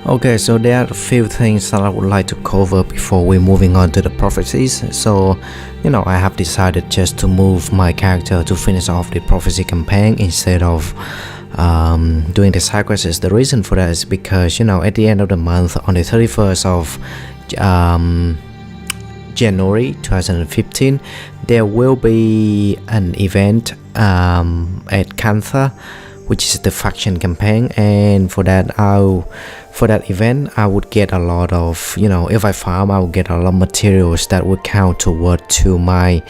Okay, so there are a few things that I would like to cover before we moving on to the prophecies. So, I have decided just to move my character to finish off the prophecy campaign instead of doing the side quests. The reason for that is because, at the end of the month, on the 31st of January 2015, there will be an event at Kantha, which is the faction campaign, and for that event I would get a lot of, if I farm, I would get a lot of materials that would count toward to my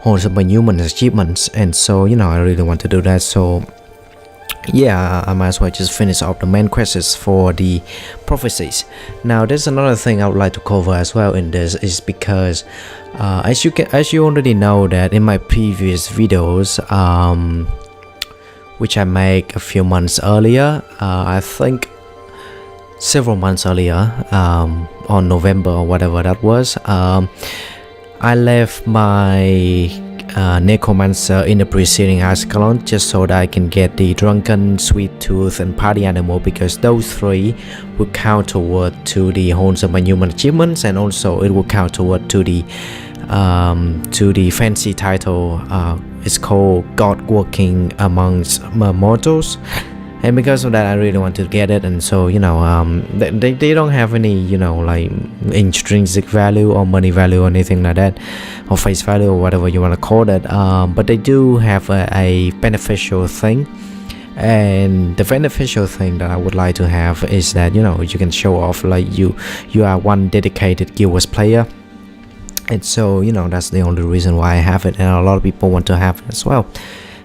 wholesome human achievements. And so I really want to do that. So yeah, I might as well just finish off the main quests for the prophecies. Now there's another thing I would like to cover as well in this, is because as you already know that in my previous videos, which I make a few months earlier, I think several months earlier, on November or whatever that was, I left my Necromancer in the preceding Ascalon just so that I can get the Drunken, Sweet Tooth and Party Animal, because those three will count toward to the Wholesome and Human achievements, and also it will count toward to the fancy title. It's called God Working Amongst Mortals, and because of that I really want to get it. And so they don't have any like intrinsic value or money value or anything like that, or face value or whatever you want to call it, but they do have a beneficial thing. And the beneficial thing that I would like to have is that you can show off like you are one dedicated Guild Wars player. And so that's the only reason why I have it, and a lot of people want to have it as well.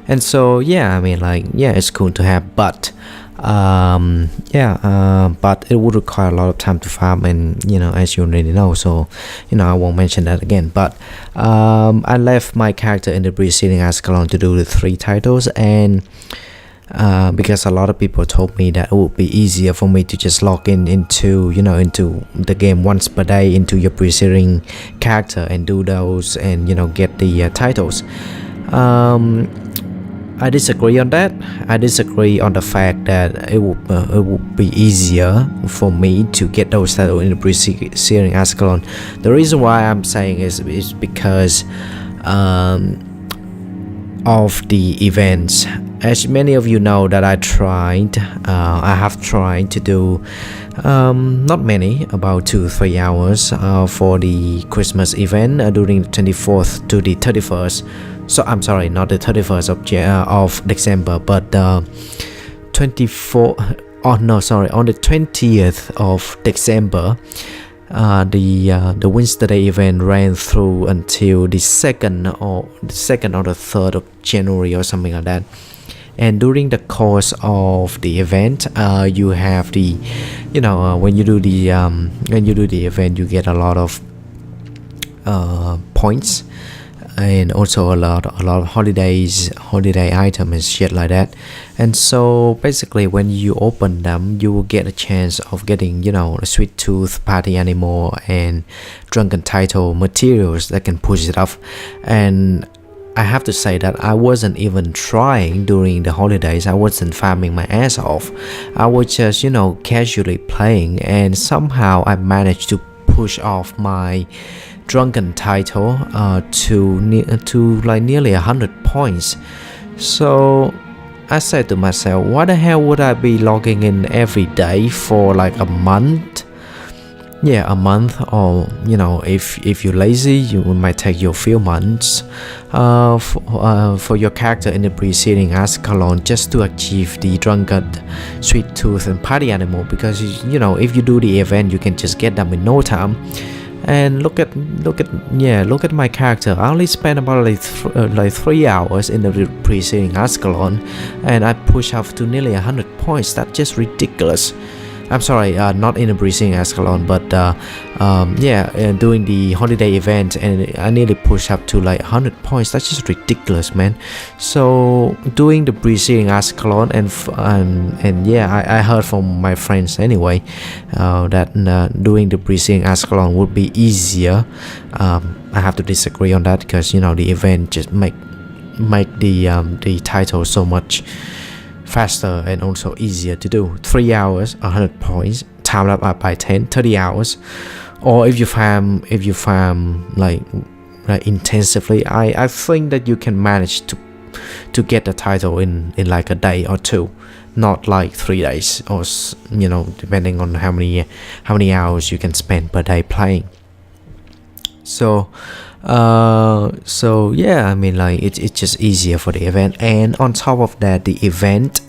And so it's cool to have, but but it would require a lot of time to farm, and as you already know, so I won't mention that again. But I left my character in the preceding Ascalon to do the 3 titles, and because a lot of people told me that it would be easier for me to just log into the game once per day into your preceding character and do those and get the titles. I disagree on that. I disagree on the fact that it would be easier for me to get those titles in the preceding Ascalon. The reason why I'm saying is because of the events. As many of you know that I have tried to do not many, about 2-3 hours for the Christmas event during the 24th to the 31st. So I'm sorry, not the 31st of December, but 24. Oh no, sorry, on the 20th of December. The Wednesday Day event ran through until the 2nd or the 3rd of January or something like that. And during the course of the event, you have the when you do the event, you get a lot of points, and also a lot of holiday items and shit like that. And so basically when you open them, you will get a chance of getting a Sweet Tooth, Party Animal and Drunken Title materials that can push it up. And I have to say that I wasn't even trying during the holidays. I wasn't farming my ass off. I was just casually playing, and somehow I managed to push off my Drunken Title to nearly 100 points. So I said to myself, why the hell would I be logging in every day for like a month? Yeah, a month, or if you're lazy, you might take your few months for your character in the preceding Ascalon just to achieve the Drunken, Sweet Tooth and Party Animal, because if you do the event, you can just get them in no time. And look at my character. I only spent about like 3 hours in the preceding Ascalon, and I push up to nearly 100 points. That's just ridiculous. I'm sorry, not in the preceding Ascalon, but doing the holiday event, and I nearly pushed up to like 100 points. That's just ridiculous, man. So doing the preceding Ascalon, and I heard from my friends anyway that doing the preceding Ascalon would be easier. I have to disagree on that, because the event just make the title so much faster and also easier to do. 3 hours, 100 points, time that up by 30 hours. Or if you farm like intensively, I think that you can manage to get the title in like a day or two, not like 3 days, or depending on how many hours you can spend per day playing. So yeah, I mean, like it's just easier for the event. And on top of that, the event,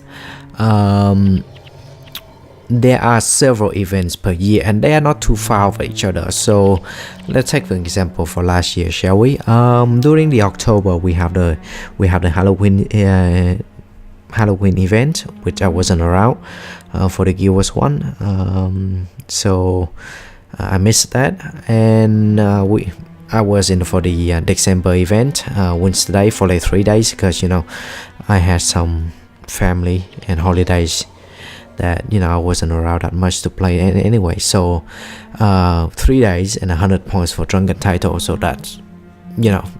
there are several events per year, and they are not too far from each other. So let's take an example for last year, shall we? During the October, we have the Halloween event, which I wasn't around for the Guild Wars one. So I missed that, and I was in for the December event Wednesday for like 3 days, because I had some family and holidays that I wasn't around that much to play anyway. So 3 days and 100 points for drunken title. So that's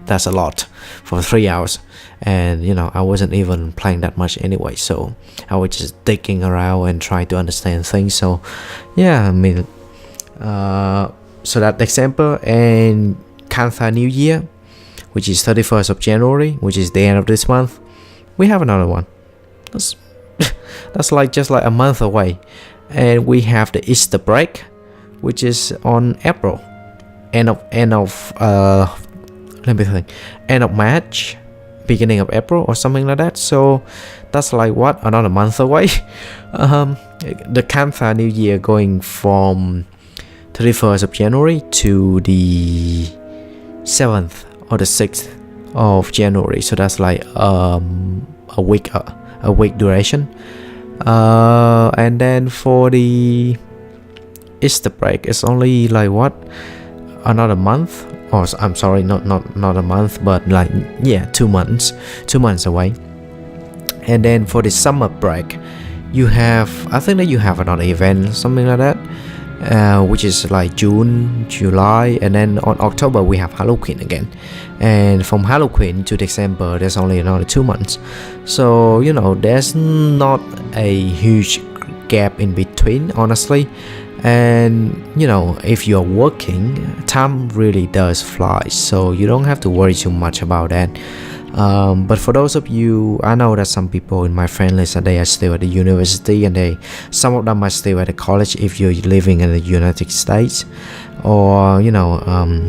that's a lot for 3 hours, and I wasn't even playing that much anyway. So I was just digging around and trying to understand things. So yeah, I mean, so that December. And Kantha New Year, which is 31st of January, which is the end of this month, we have another one. That's like just like a month away. And we have the Easter break, which is on April, end of let me think, end of March, beginning of April, or something like that. So that's like what, another month away. The Kantha New Year going from 31st of January to the 7th or the 6th of January. So that's like a week duration. And then for the Easter break, it's only like what, another month, or I'm sorry, not a month, but like 2 months away. And then for the summer break, I think that you have another event, something like that, which is like June, July, and then on October we have Halloween again. And from Halloween to December, there's only another 2 months. So there's not a huge gap in between, honestly. And if you're working, time really does fly, so you don't have to worry too much about that. But for those of you, I know that some people in my friend list, they are still at the university, and some of them are still at the college if you're living in the United States. Or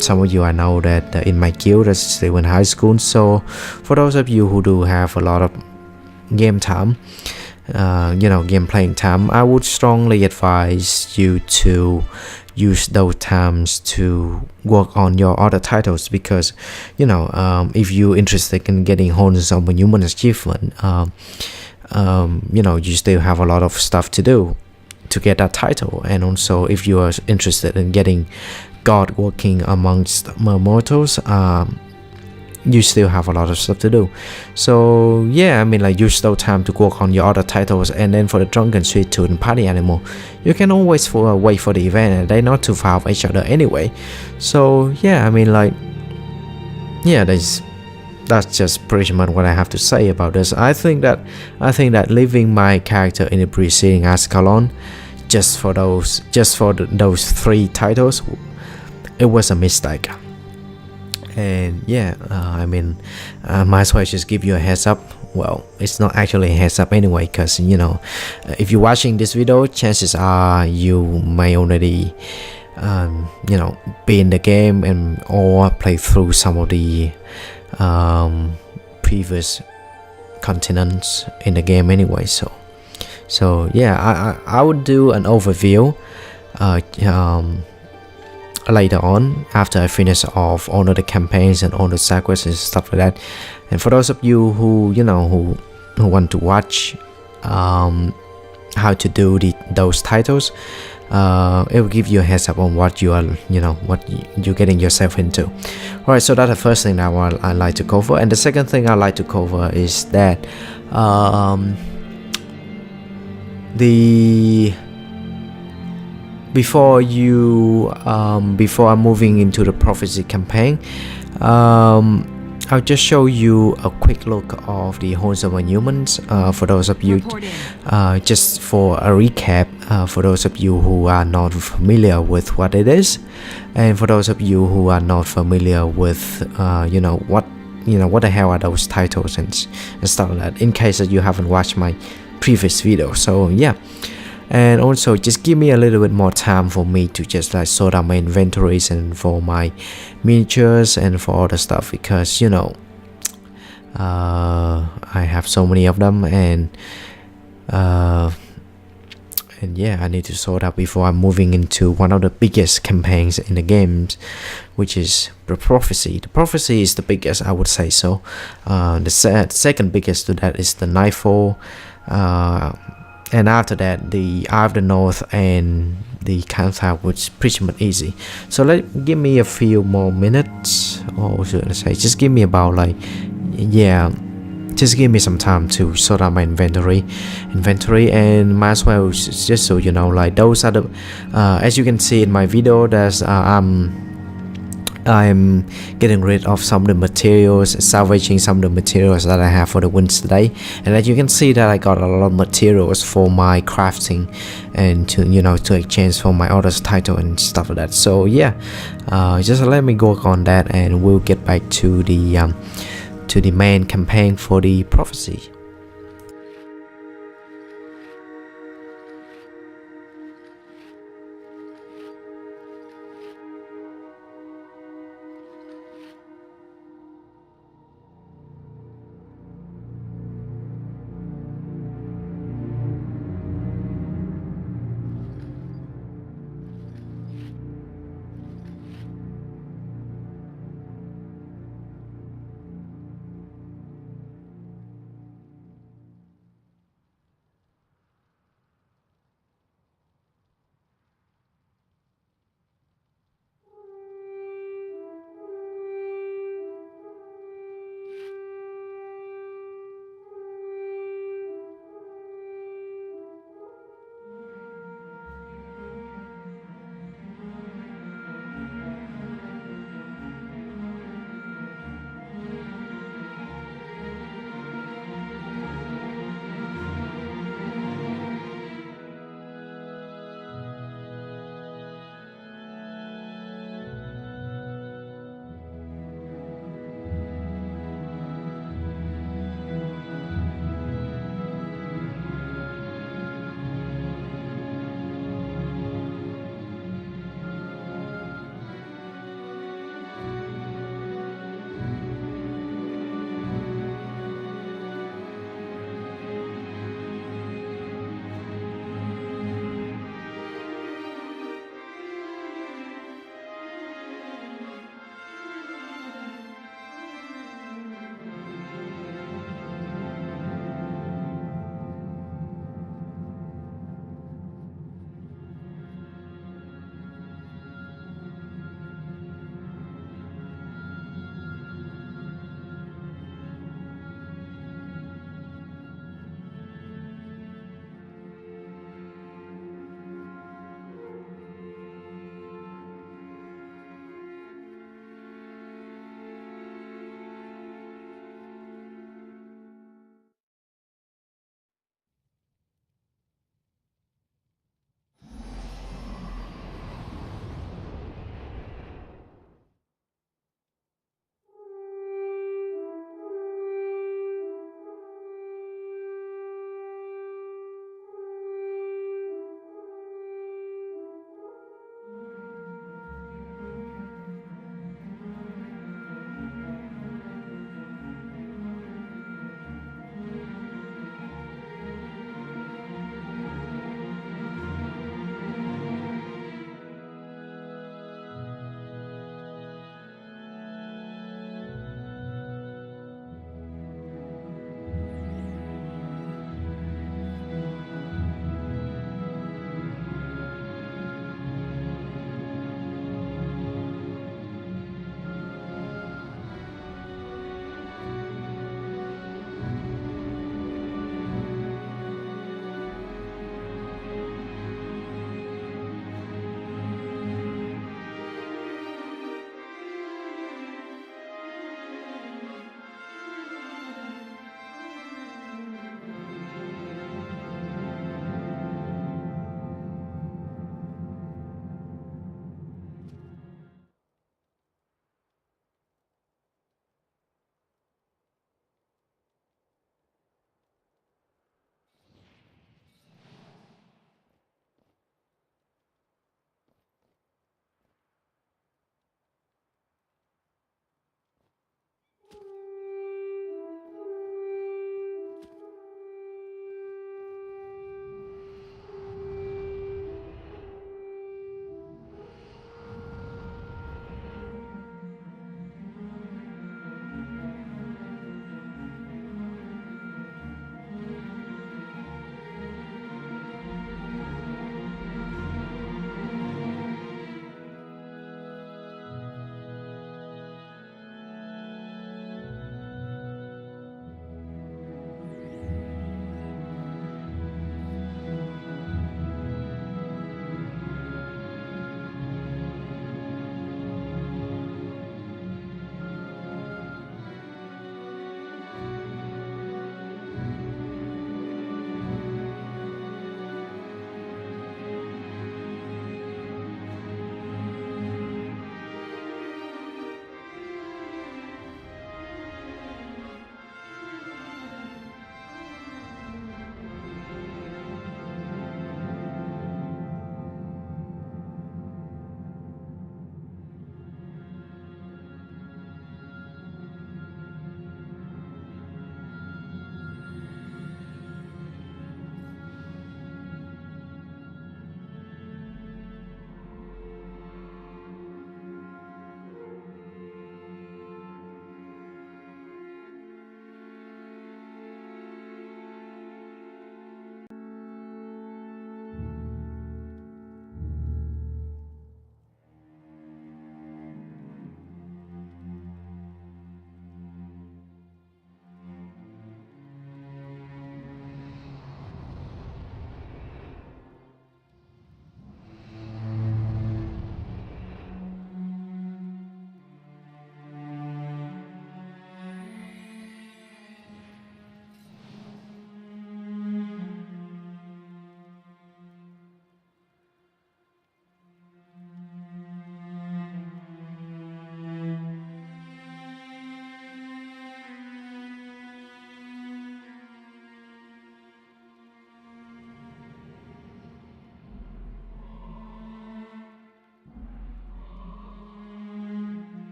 some of you, I know that in my guild, that's still in high school. So for those of you who do have a lot of game time, game playing time, I would strongly advise you to use those times to work on your other titles, because if you're interested in getting Wholesome Human achievement, you still have a lot of stuff to do to get that title. And also, if you are interested in getting God working amongst mortals, you still have a lot of stuff to do. So yeah, I mean, like, use those time to work on your other titles. And then for the Drunken Sweet Tooth and Party Animal, you can always wait for the event, and they're not too far from each other anyway. So yeah, I mean, like, yeah, that's just pretty much what I have to say about this. I think that leaving my character in the preceding Ascalon just for those 3 titles, it was a mistake. And yeah, I mean, might as well just give you a heads up. Well, it's not actually a heads up anyway, because if you're watching this video, chances are you may already be in the game and or play through some of the previous continents in the game anyway. So yeah, I would do an overview later on, after I finish off all of the campaigns and all the side quests and stuff like that. And for those of you who who want to watch how to do those titles, it will give you a heads up on what you are what you're getting yourself into. Alright, so that's the first thing that I like to cover. And the second thing I like to cover is that before I'm moving into the prophecy campaign, I'll just show you a quick look of the Wholesome Humans. For those of you, just for a recap, for those of you who are not familiar with what it is, and for those of you who are not familiar with what the hell are those titles and stuff like that, in case that you haven't watched my previous video. So yeah, and also just give me a little bit more time for me to just like sort out my inventories and for my miniatures and for all the stuff, because I have so many of them, and yeah, I need to sort out before I'm moving into one of the biggest campaigns in the games, which is the Prophecy. The Prophecy is the biggest, I would say so. The second biggest to that is the Nightfall, and after that the Eye of the North and the Countdown, which is pretty much easy. So give me a few more minutes, or should I say, just give me about like, yeah, just give me some time to sort out my inventory, and might as well, just so you know, like those are the as you can see in my video, there's I'm getting rid of some of the materials, salvaging some of the materials that I have for the wins today. And as you can see that I got a lot of materials for my crafting and to exchange for my other title and stuff like that. So yeah, just let me go on that, and we'll get back to the main campaign for the Prophecy.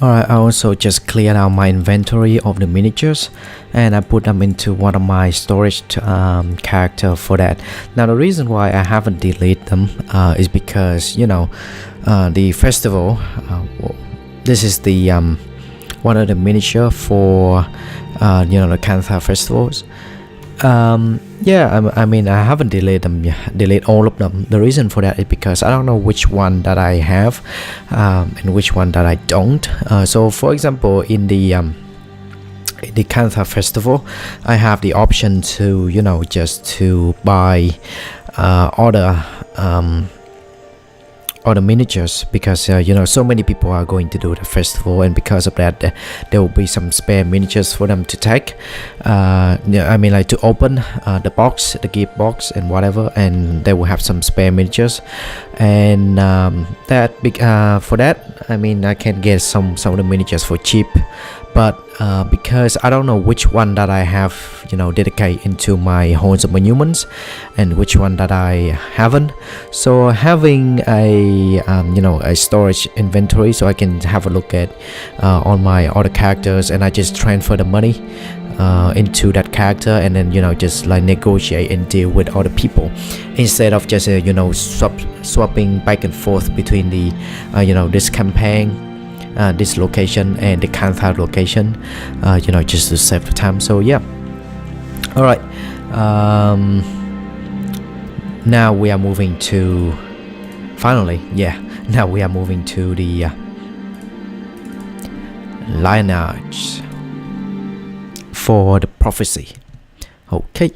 Alright, I also just cleared out my inventory of the miniatures and I put them into one of my storage character for that. Now the reason why I haven't deleted them is because the festival, this is the one of the miniature for the Kantha festivals. I mean I haven't deleted them yet, delete all of them. The reason for that is because I don't know which one that I have and which one that I don't. So for example, in the Kantha festival, I have the option to just to buy other miniatures, because so many people are going to do the festival, and because of that there will be some spare miniatures for them to take. I mean, like, to open the box, the gift box and whatever, and they will have some spare miniatures, and for that, I mean, I can get some of the miniatures for cheap. But because I don't know which one that I have dedicate into my Horns of Monuments and which one that I haven't, so having a storage inventory so I can have a look at on my other characters, and I just transfer the money into that character, and then just like negotiate and deal with other people, instead of just swapping back and forth between the this campaign, this location and the Kantha location, just to save the time. So yeah. All right, now we are moving to now we are moving to the lineage for the prophecy. Okay.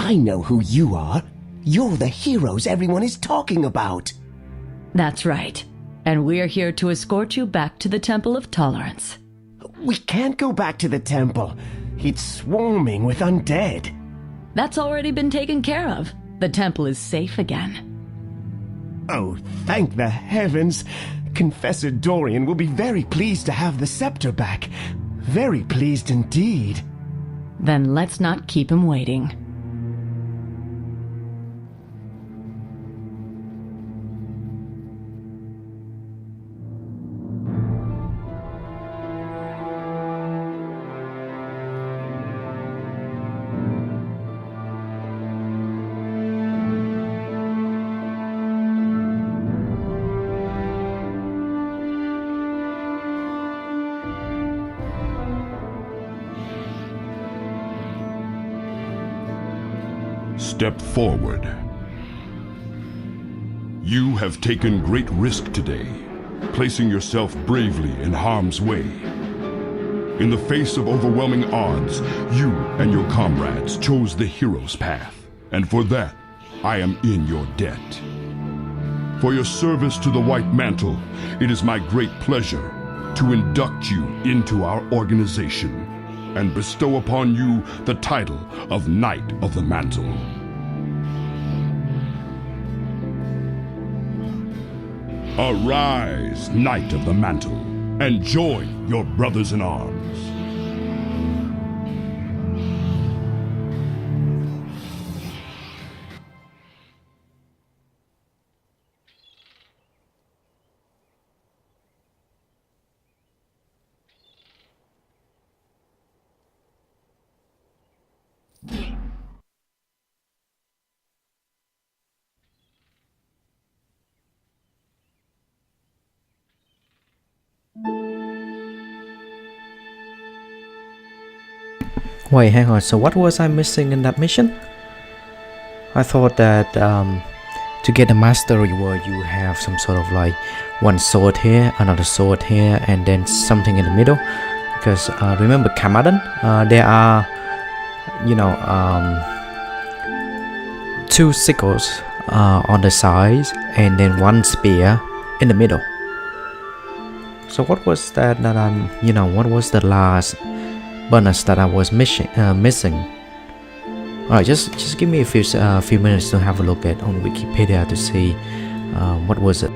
I know who you are. You're the heroes everyone is talking about. That's right. And we're here to escort you back to the Temple of Tolerance. We can't go back to the temple. It's swarming with undead. That's already been taken care of. The temple is safe again. Oh, thank the heavens. Confessor Dorian will be very pleased to have the scepter back. Very pleased indeed. Then let's not keep him waiting. Step forward. You have taken great risk today, placing yourself bravely in harm's way. In the face of overwhelming odds, you and your comrades chose the hero's path, and for that, I am in your debt. For your service to the White Mantle, it is my great pleasure to induct you into our organization and bestow upon you the title of Knight of the Mantle. Arise, Knight of the Mantle, and join your brothers in arms. Wait, hang on. So what was I missing in that mission? I thought that to get the mastery word, you have some sort of like one sword here, another sword here, and then something in the middle. Because remember Kamadan, there are, you know, two sickles on the sides, and then one spear in the middle. So what was that I'm, you know, what was the last bonus that I was missing? Alright, just give me a few minutes to have a look at on Wikipedia to see what was it.